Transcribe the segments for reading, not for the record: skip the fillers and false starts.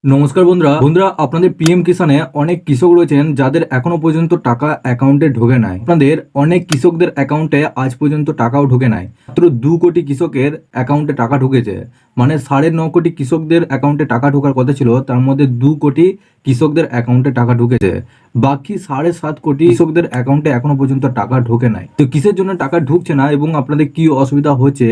নমস্কার বন্ধুরা আপনাদের পিএম কিষানে অনেক কৃষক রয়েছেন যাদের এখনো পর্যন্ত টাকা অ্যাকাউন্টে ঢোকে নাই। আপনাদের অনেক কৃষকদের অ্যাকাউন্টে আজ পর্যন্ত টাকাও ঢোকে নাই। মাত্র 2 কোটি কৃষকের অ্যাকাউন্টে টাকা ঢুকেছে, মানে 9.5 কোটি কৃষকদের অ্যাকাউন্টে টাকা ঢোকার কথা ছিল, তার মধ্যে 2 কোটি কৃষকদের অ্যাকাউন্টে টাকা ঢুকেছে। বাকি 7.5 কোটি কৃষকদের অ্যাকাউন্টে এখনো পর্যন্ত টাকা ঢোকে নাই। তো কিসের জন্য টাকা ঢুকছে না এবং আপনাদের কি অসুবিধা হচ্ছে,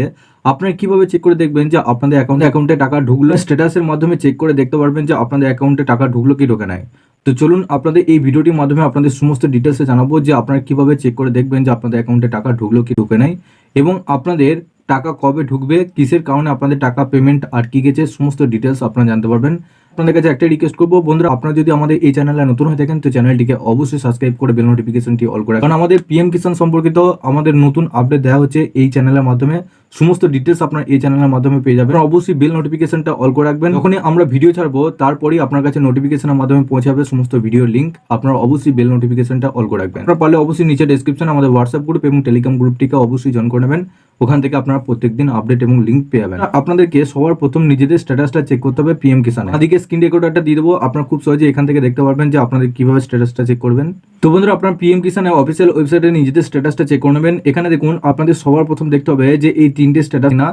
আপনারা কিভাবে চেক করে দেখবেন যে আপনাদের অ্যাকাউন্টে টাকা ঢুকলো? স্ট্যাটাসের মাধ্যমে চেক করে দেখতে পারবেন যে আপনাদের অ্যাকাউন্টে টাকা ঢুকলো কি ঢোকে নাই। তো চলুন আপনাদের এই ভিডিওটির মাধ্যমে আপনাদের সমস্ত ডিটেলসে জানাবো যে আপনারা কিভাবে চেক করে দেখবেন যে আপনাদের অ্যাকাউন্টে টাকা ঢুকলো কি ঢুকে নাই, এবং আপনাদের টাকা কবে ঢুকবে, কিসের কারণে আপনাদের টাকা পেমেন্ট আটকে গেছে, সমস্ত ডিটেলস আপনারা জানতে পারবেন। আপনাদের কাছে একটা রিকোয়েস্ট করবো বন্ধুরা, আপনারা যদি আমাদের এই চ্যানেলে নতুন হয়ে থাকেন তো চ্যানেলটিকে অবশ্যই সাবস্ক্রাইব করে বেল নোটিফিকেশনটি অল করে, কারণ আমাদের পিএম কিষাণ সম্পর্কিত আমাদের নতুন আপডেট দেওয়া হচ্ছে এই চ্যানেলের মাধ্যমে। সমস্ত ডিটেলস আপনার এই চ্যানেলের মাধ্যমে পেয়ে যাবেন। অবশ্যই বেল নোটিফিকেশনটা অল করে রাখবেন, যখনই আমরা ভিডিও ছাড়বো তারপরেই আপনার কাছে নোটিফিকেশনের মাধ্যমে পৌঁছাবে সমস্ত ভিডিও লিঙ্ক। আপনারা অবশ্যই বেল নোটিফিকেশনটা অল করে রাখবেন। আপনারা পারলে অবশ্যই নিচে ডেসক্রিপশনে আমাদের হোয়াটসঅ্যাপ গ্রুপ এবং টেলিগ্রাম গ্রুপটিকে অবশ্যই জয়েন করে নেবেন। ওখান থেকে আপনারা প্রত্যেকদিন আপডেট এবং লিঙ্ক পেয়ে যাবেন। আপনাদেরকে সবার প্রথম নিজেদের স্ট্যাটাসটা চেক করতে হবে পিএম কিষানে। আদিকে স্ক্রিন রেকর্ডারটা দিয়ে দেবো, আপনারা খুব সহজে এখান থেকে দেখতে পারবেন যে আপনাদের কিভাবে স্ট্যাটাসটা চেক করবেন। তো বন্ধুরা, আপনার পিএম কিষানে অফিসিয়াল ওয়েবসাইটে নিজেদের স্ট্যাটাসটা চেক করে নেবেন। এখানে দেখুন আপনাদের সবার প্রথম দেখতে হবে যে এই 3টে স্ট্যাটাস না,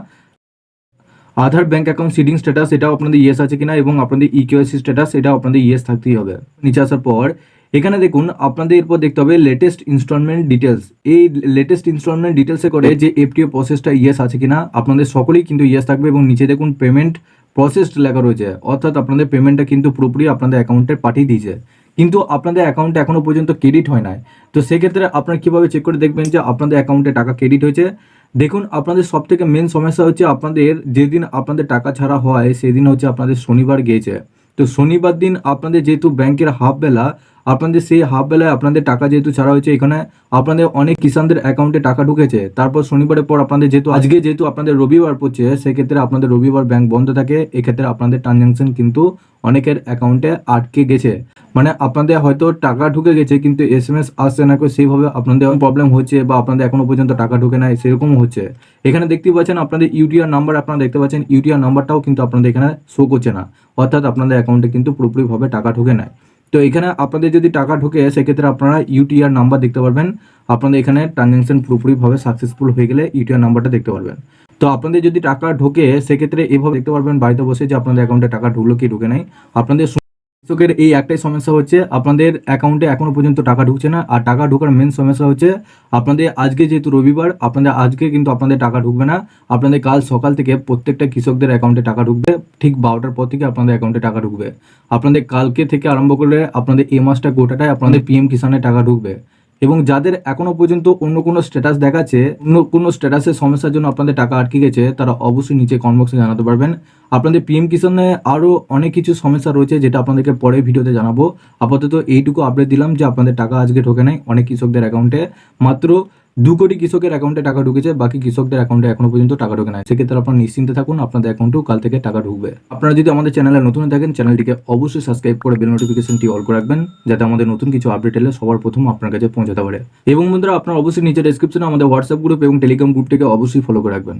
আধার ব্যাংক অ্যাকাউন্ট সিডিং স্ট্যাটাস এটাও আপনাদের ইয়েস আছে কিনা, এবং আপনাদের ইকেওয়াইসি স্ট্যাটাস এটাও আপনাদের ইয়েস থাকতেই হবে। নিচে আসার পর এখানে দেখুন আপনাদের এরপর দেখতে হবে লেটেস্ট ইনস্টলমেন্ট ডিটেলস। এই লেটেস্ট ইনস্টলমেন্ট ডিটেলসে করে যে এফটিও প্রসেসটা ইয়েস আছে কিনা, আপনাদের সকলেই কিন্তু ইয়েস থাকবে। এবং নিচে দেখুন পেমেন্ট প্রসেসড লেখা রয়েছে, অর্থাৎ আপনাদের পেমেন্টটা কিন্তু পুরোপুরি আপনাদের অ্যাকাউন্টে পাঠিয়ে দিয়েছে, কিন্তু আপনাদের অ্যাকাউন্টে এখনো পর্যন্ত ক্রেডিট হয় নাই। তো সেক্ষেত্রে আপনারা কিভাবে চেক করে দেখবেন যে আপনাদের অ্যাকাউন্টে টাকা ক্রেডিট হয়েছে? দেখুন আপনাদের সব থেকে মেন সমস্যা হচ্ছে আপনাদের যেদিন আপনাদের টাকা ছাড়া হয় সেদিন হচ্ছে আপনাদের শনিবার গিয়েছে। তো শনিবার দিন আপনাদের যেহেতু ব্যাংকের হাফ বেলা, আপনাদের সেই হাফ বেলায় আপনাদের টাকা যেহেতু ছাড়া হয়েছে, এখানে আপনাদের অনেক কিষানদের অ্যাকাউন্টে টাকা ঢুকেছে। তারপর শনিবারের পর আপনাদের যেহেতু আপনাদের রবিবার পড়ছে, সেক্ষেত্রে আপনাদের রবিবার ব্যাংক বন্ধ থাকে। এক্ষেত্রে আপনাদের ট্রানজাকশন কিন্তু অনেকের অ্যাকাউন্টে আটকে গেছে, মানে আপনাদের হয়তো টাকা ঢুকে গেছে কিন্তু এসএমএস আসছে না, সেইভাবে আপনাদের প্রবলেম হচ্ছে, বা আপনাদের এখনো পর্যন্ত টাকা ঢুকে নাই সেরকম হচ্ছে। এখানে দেখতে পাচ্ছেন আপনাদের ইউটিআর নাম্বার, আপনারা দেখতে পাচ্ছেন ইউটিআর নাম্বারটাও কিন্তু আপনাদের এখানে শো করছে না, অর্থাৎ আপনাদের অ্যাকাউন্টে কিন্তু পুরোপুরিভাবে টাকা ঢুকে নাই। তো এখানে আপনাদের যদি টাকা ঢোকে সেক্ষেত্রে আপনারা ইউটিআর নাম্বার দেখতে পারবেন। আপনাদের এখানে ট্রানজাকশন পুরোপুরিভাবে সাকসেসফুল হয়ে গেলে ইউটিআর নাম্বারটা দেখতে পারবেন। তো আপনাদের যদি টাকা ঢোকে সেক্ষেত্রে এভাবে দেখতে পারবেন বাড়িতে বসে যে আপনাদের অ্যাকাউন্টে টাকা ঢুকলো কি ঢুকে নাই। আপনাদের কৃষকের এই একটাই সমস্যা হচ্ছে আপনাদের অ্যাকাউন্টে এখনো পর্যন্ত টাকা ঢুকছে না। আর টাকা ঢোকার মেন সমস্যা হচ্ছে আপনাদের আজকে যেহেতু রবিবার, আপনাদের আজকে কিন্তু আপনাদের টাকা ঢুকবে না। আপনাদের কাল সকাল থেকে প্রত্যেকটা কৃষকদের অ্যাকাউন্টে টাকা ঢুকবে, ঠিক 12টার পর থেকে আপনাদের অ্যাকাউন্টে টাকা ঢুকবে। আপনাদের কালকে থেকে আরম্ভ করলে আপনাদের এই মাসটা গোটাটাই আপনাদের পিএম কিষানে টাকা ঢুকবে। এবং যাদের এখনো পর্যন্ত অন্য কোনো স্ট্যাটাস দেখাচ্ছে, অন্য কোনো স্ট্যাটাসের সমস্যার জন্য আপনাদের টাকা আটকে গেছে, তারা অবশ্যই নিচে কমেন্ট বক্সে জানাতে পারবেন। আপনাদের পিএম কিষানে আরও অনেক কিছু সমস্যা রয়েছে যেটা আপনাদেরকে পরে ভিডিওতে জানাবো। আপাতত এইটুকু আপডেট দিলাম যে আপনাদের টাকা আজকে ঢোকে নাই অনেক কৃষকদের অ্যাকাউন্টে। মাত্র 2 কোটি কৃষকের অ্যাকাউন্টে টাকা ঢুকেছে, বাকি কৃষকদের অ্যাকাউন্টে এখনো পর্যন্ত টাকা ঢোকে নাই। সেক্ষেত্রে আপনারা নিশ্চিন্তে থাকুন, আপনাদের অ্যাকাউন্টেও কাল থেকে টাকা ঢুকবে। আপনারা যদি আমাদের চ্যানেলে নতুন থাকেন চ্যানেলটিকে অবশ্যই সাবস্ক্রাইব করে বেল নোটিফিকেশনটি অল করে রাখবেন, যাতে আমাদের নতুন কিছু আপডেট এলে সবার প্রথম আপনার কাছে পৌঁছাতে পারে। এবং বন্ধুরা, আপনারা অবশ্যই নিচে ডেসক্রিপশনে আমাদের হোয়াটসঅ্যাপ গ্রুপ এবং টেলিগ্রাম গ্রুপটিকে অবশ্যই ফলো করে রাখবেন।